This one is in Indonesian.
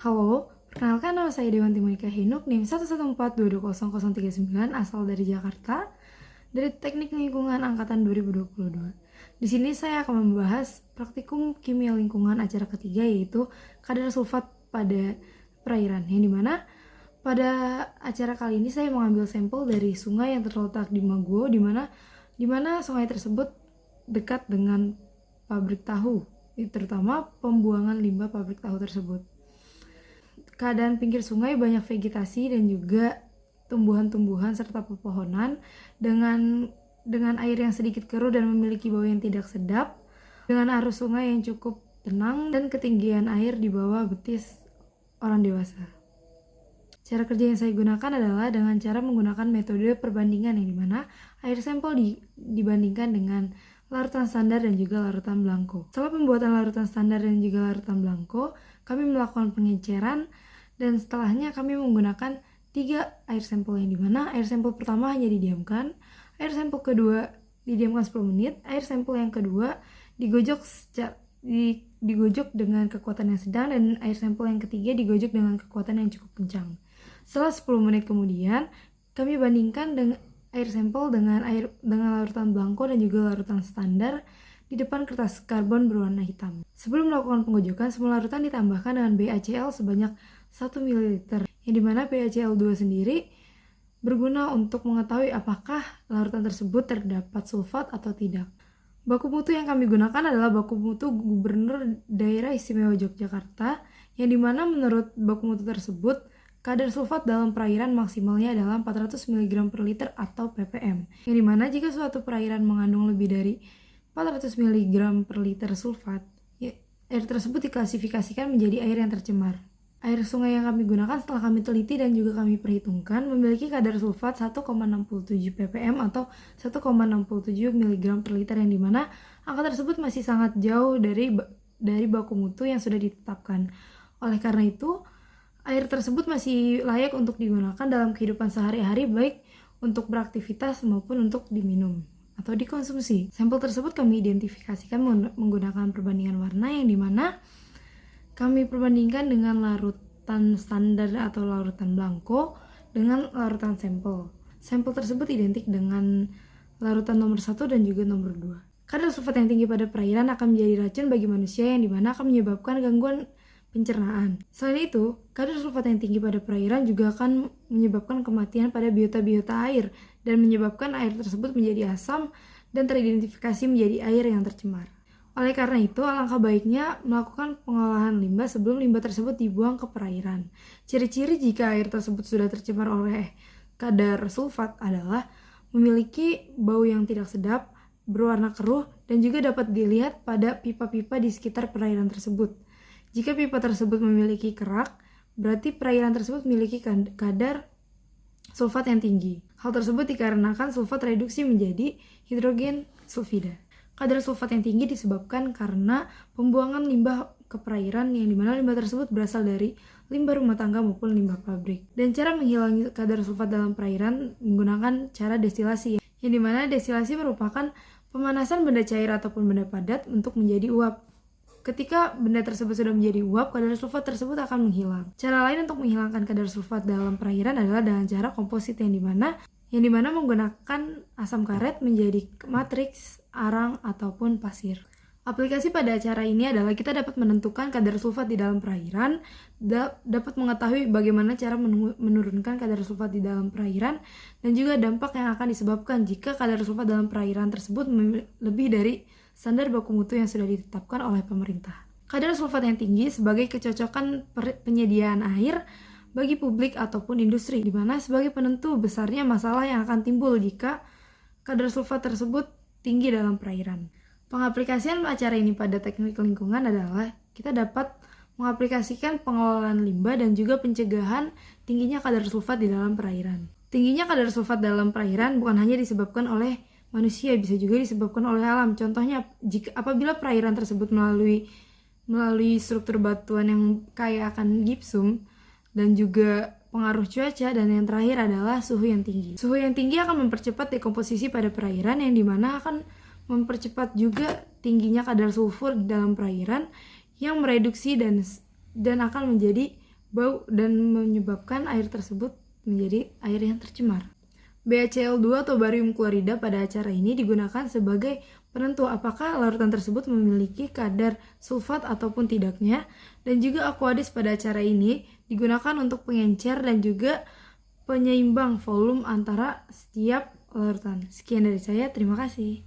Halo, perkenalkan nama saya Dewanti Monika Hinuk, NIM 114220039, asal dari Jakarta, dari Teknik Lingkungan Angkatan 2022. Di sini saya akan membahas praktikum kimia lingkungan acara ketiga, yaitu kadar sulfat pada perairan, yang dimana pada acara kali ini saya mengambil sampel dari sungai yang terletak di Maguwo, di mana sungai tersebut dekat dengan pabrik tahu, terutama pembuangan limbah pabrik tahu tersebut. Keadaan pinggir sungai banyak vegetasi dan juga tumbuhan-tumbuhan serta pepohonan dengan air yang sedikit keruh dan memiliki bau yang tidak sedap, dengan arus sungai yang cukup tenang dan ketinggian air di bawah betis orang dewasa. Cara kerja yang saya gunakan adalah dengan cara menggunakan metode perbandingan, yang dimana air sampel dibandingkan dengan larutan standar dan juga larutan blanko. Setelah pembuatan larutan standar dan juga larutan blanko, kami melakukan pengecaran dan setelahnya kami menggunakan 3 air sampel, yang dimana air sampel pertama hanya didiamkan, air sampel kedua didiamkan 10 menit, air sampel yang kedua digojok dengan kekuatan yang sedang, dan air sampel yang ketiga digojok dengan kekuatan yang cukup kencang. Setelah 10 menit kemudian, kami bandingkan dengan air sampel dengan larutan blanko dan juga larutan standar di depan kertas karbon berwarna hitam. Sebelum melakukan pengojokan, semua larutan ditambahkan dengan BaCl sebanyak 1 ml, yang dimana BaCl2 sendiri berguna untuk mengetahui apakah larutan tersebut terdapat sulfat atau tidak. Baku mutu yang kami gunakan adalah baku mutu Gubernur Daerah Istimewa Yogyakarta, yang dimana menurut baku mutu tersebut, kadar sulfat dalam perairan maksimalnya adalah 400 mg per liter atau ppm, yang dimana jika suatu perairan mengandung lebih dari 400 mg per liter sulfat, air tersebut diklasifikasikan menjadi air yang tercemar. Air sungai yang kami gunakan setelah kami teliti dan juga kami perhitungkan memiliki kadar sulfat 1,67 ppm atau 1,67 mg per liter, yang dimana angka tersebut masih sangat jauh dari baku mutu yang sudah ditetapkan. Oleh karena itu, air tersebut masih layak untuk digunakan dalam kehidupan sehari-hari, baik untuk beraktivitas maupun untuk diminum atau dikonsumsi. Sampel tersebut kami identifikasikan menggunakan perbandingan warna, yang dimana kami perbandingkan dengan larutan standar atau larutan blanko dengan larutan sampel. Sampel tersebut identik dengan larutan nomor 1 dan juga nomor 2. Kadar sulfat yang tinggi pada perairan akan menjadi racun bagi manusia, yang dimana akan menyebabkan gangguan pencernaan. Selain itu, kadar sulfat yang tinggi pada perairan juga akan menyebabkan kematian pada biota-biota air dan menyebabkan air tersebut menjadi asam dan teridentifikasi menjadi air yang tercemar. Oleh karena itu, alangkah baiknya melakukan pengolahan limbah sebelum limbah tersebut dibuang ke perairan. Ciri-ciri jika air tersebut sudah tercemar oleh kadar sulfat adalah memiliki bau yang tidak sedap, berwarna keruh, dan juga dapat dilihat pada pipa-pipa di sekitar perairan tersebut. Jika pipa tersebut memiliki kerak, berarti perairan tersebut memiliki kadar sulfat yang tinggi. Hal tersebut dikarenakan sulfat reduksi menjadi hidrogen sulfida. Kadar sulfat yang tinggi disebabkan karena pembuangan limbah ke perairan, yang dimana limbah tersebut berasal dari limbah rumah tangga maupun limbah pabrik. Dan cara menghilangi kadar sulfat dalam perairan menggunakan cara destilasi, yang dimana destilasi merupakan pemanasan benda cair ataupun benda padat untuk menjadi uap. Ketika benda tersebut sudah menjadi uap, kadar sulfat tersebut akan menghilang. Cara lain untuk menghilangkan kadar sulfat dalam perairan adalah dengan cara komposit, yang dimana menggunakan asam karet menjadi matriks, arang, ataupun pasir. Aplikasi pada acara ini adalah kita dapat menentukan kadar sulfat di dalam perairan, dapat mengetahui bagaimana cara menurunkan kadar sulfat di dalam perairan, dan juga dampak yang akan disebabkan jika kadar sulfat dalam perairan tersebut lebih dari standar baku mutu yang sudah ditetapkan oleh pemerintah. Kadar sulfat yang tinggi sebagai kecocokan penyediaan air bagi publik ataupun industri, di mana sebagai penentu besarnya masalah yang akan timbul jika kadar sulfat tersebut tinggi dalam perairan. Pengaplikasian acara ini pada teknik lingkungan adalah kita dapat mengaplikasikan pengelolaan limbah dan juga pencegahan tingginya kadar sulfat di dalam perairan. Tingginya kadar sulfat dalam perairan bukan hanya disebabkan oleh manusia, bisa juga disebabkan oleh alam. Contohnya, apabila perairan tersebut melalui struktur batuan yang kaya akan gipsum, dan juga pengaruh cuaca, dan yang terakhir adalah suhu yang tinggi. Suhu yang tinggi akan mempercepat dekomposisi pada perairan, yang dimana akan mempercepat juga tingginya kadar sulfur dalam perairan yang mereduksi dan akan menjadi bau dan menyebabkan air tersebut menjadi air yang tercemar. BaCl2 atau barium klorida pada acara ini digunakan sebagai penentu apakah larutan tersebut memiliki kadar sulfat ataupun tidaknya, dan juga Aquadis pada acara ini digunakan untuk pengencer dan juga penyeimbang volume antara setiap larutan. Sekian dari saya, terima kasih.